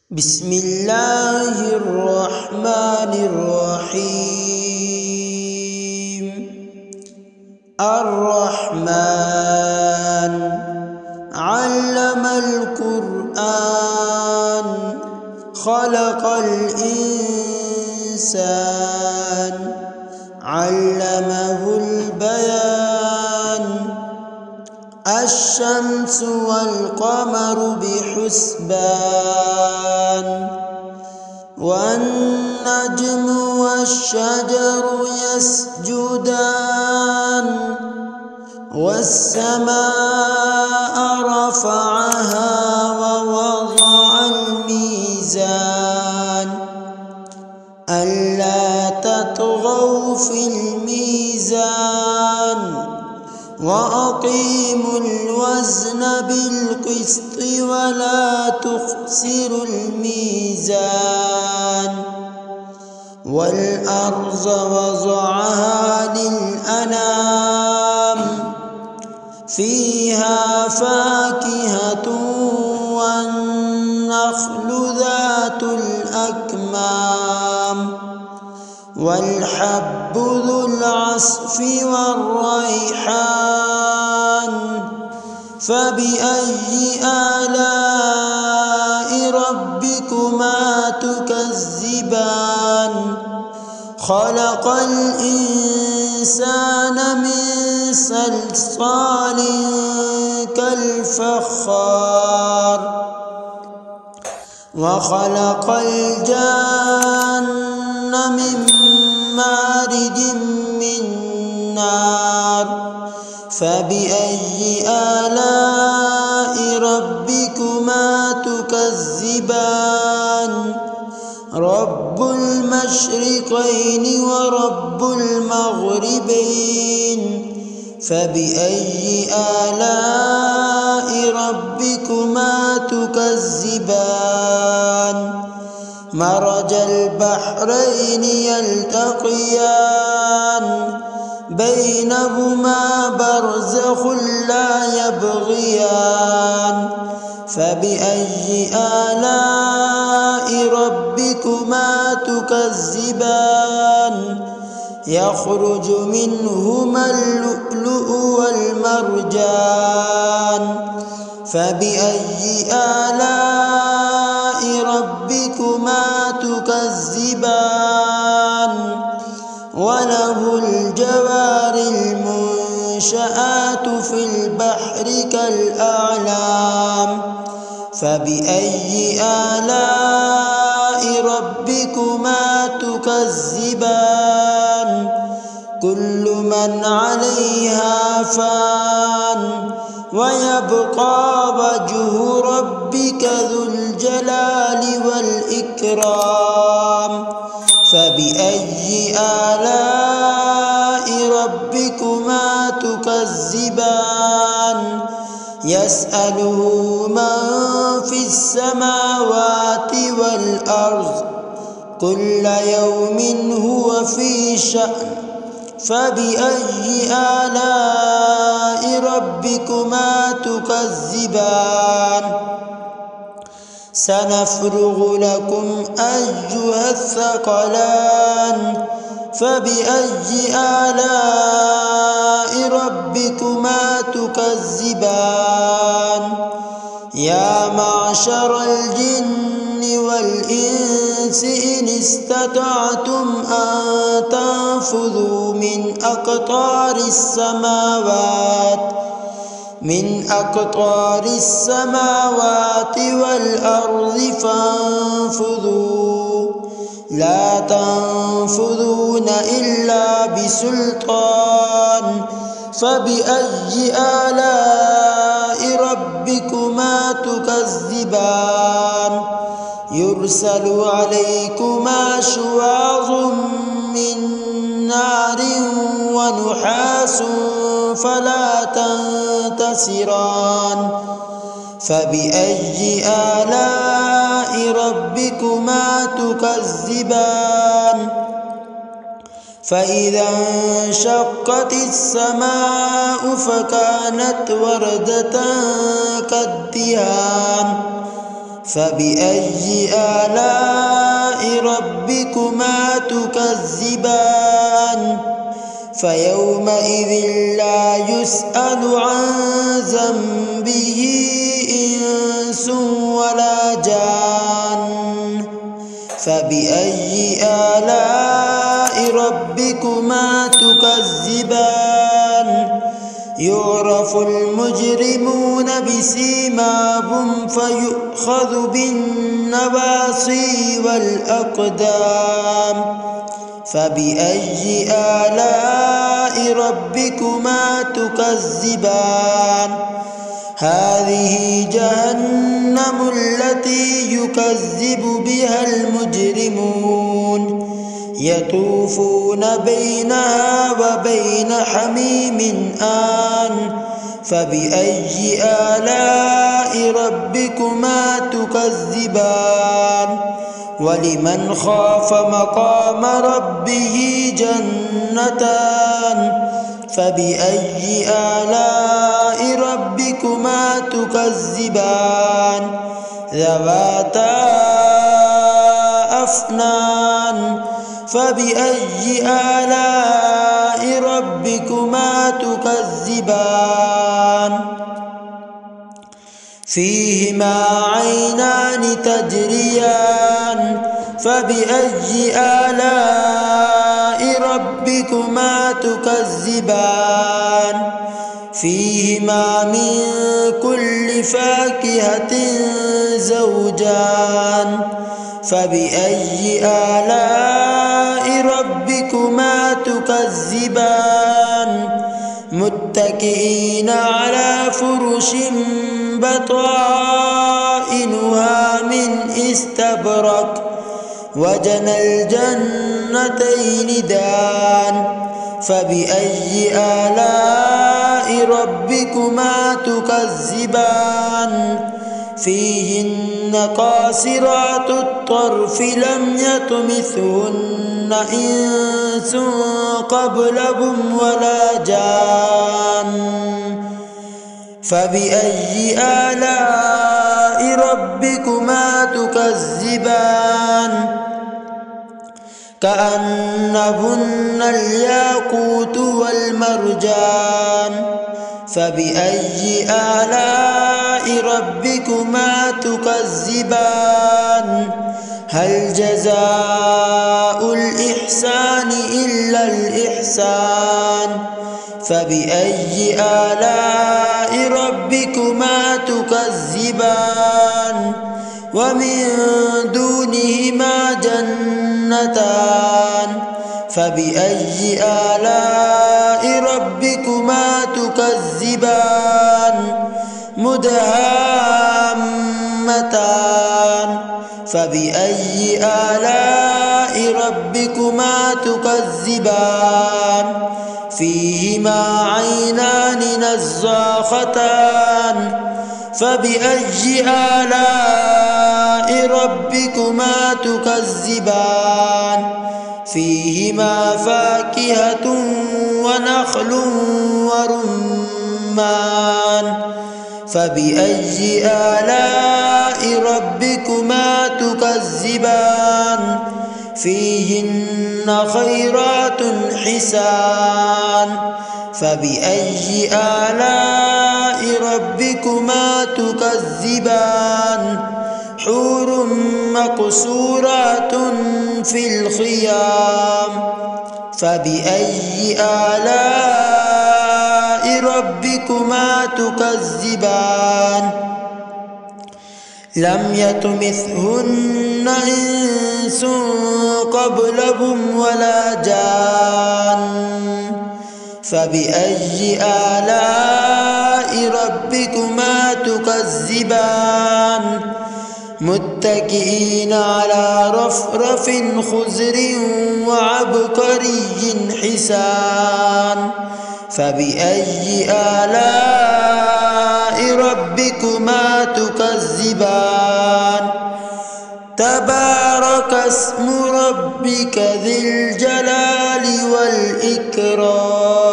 بسم الله الرحمن الرحيم. الرحمن علم القرآن خلق الإنسان علمه البيان. الشمس والقمر بحسبان والنجم والشجر يسجدان والسماء رفعها ووضع الميزان ألا تطغوا في الميزان وأقيموا الوزن بالقسط ولا تخسروا الميزان. والأرض وضعها للأنام فيها فاكهة والنخل ذات الأكمام والحب ذو العصف والريحان. فبأي آلاء ربكما تكذبان. خلق الإنسان من صلصال كالفخار وخلق الجان من مارج من نار. فبأي آلاء ربكما تكذبان. رب المشرقين ورب المغربين. فبأي آلاء ربكما تكذبان. مرج البحرين يلتقيان بينهما برزخ لا يبغيان. فبأي آلاء ربكما تكذبان. يخرج منهما اللؤلؤ والمرجان. فبأي آلاء ربكما تكذبان. وله الجوار المنشآت في البحر كالأعلام. فبأي آلاء ربكما تكذبان. كل من عليها فان ويبقى وجه ربك ذو الجلال والإكرام. فبأي آلاء ربكما تكذبان. يسأله من في السماوات والأرض كل يوم هو في شأن. فبأي آلاء ربكما تكذبان. سنفرغ لكم أيها الثقلان. فبأي آلاء ربكما تكذبان. يا معشر الجن والإنس إن استطعتم أن تنفذوا من أقطار السماوات والأرض فانفذوا لا تنفذون إلا بسلطان. فبأي آلاء ربكما تكذبان. يرسل عليكما شواظ من نار ونحاس فلا تنتصران. فبأي آلاء ربكما تكذبان. فإذا انشقت السماء فكانت وردة كالدهان. فبأي آلاء ربكما تكذبان فيومئذ لا يسأل عن ذنبه إنس ولا جان فبأي آلاء ربكما تكذبان يعرف المجرمون بسيماهم فيؤخذ بالنواصي والأقدام فبأي آلاء ربكما تكذبان هذه جهنم التي يكذب بها المجرمون يطوفون بينها وبين حميم آن فبأي آلاء ربكما تكذبان ولمن خاف مقام ربه جنتان فبأي آلاء ربكما تكذبان ذواتا أفنان فبأي آلاء ربكما تكذبان فيهما عينان تجريان فبأي آلاء ربكما تكذبان فيهما من كل فاكهة زوجان فبأي آلاء ربكما تكذبان متكئين على فرش بطائنها من استبرق وجنى الجنتين دان فبأي آلاء ربكما تكذبان فيهن قاصرات الطرف لم يطمثهن إنس قبلهم ولا جان فبأي آلاء ربكما تكذبان كأنهن الياقوت والمرجان فبأي آلاء ربكما تكذبان هل جزاء الإحسان إلا الإحسان فبأي آلاء ربكما تكذبان ومن دونهما جنتان فبأي آلاء ربكما تكذبان مدهامتان فبأي آلاء ربكما تكذبان فيهما عينان نزاختان فبأي آلاء ربكما تكذبان فيهما فاكهة ونخل ورمان فبأي آلاء ربكما تكذبان فيهن خيرات حسان فبأي آلاء ربكما تكذبان حور مقصورات في الخيام فبأي آلاء ربكما تكذبان لم يطمثهن إنس قبلهم ولا جان فبأي آلاء ربكما تكذبان متكئين على رفرف خضر وعبقري حسان فبأي آلاء ربكما تكذبان تبارك اسم ربك ذي الجلال والإكرام.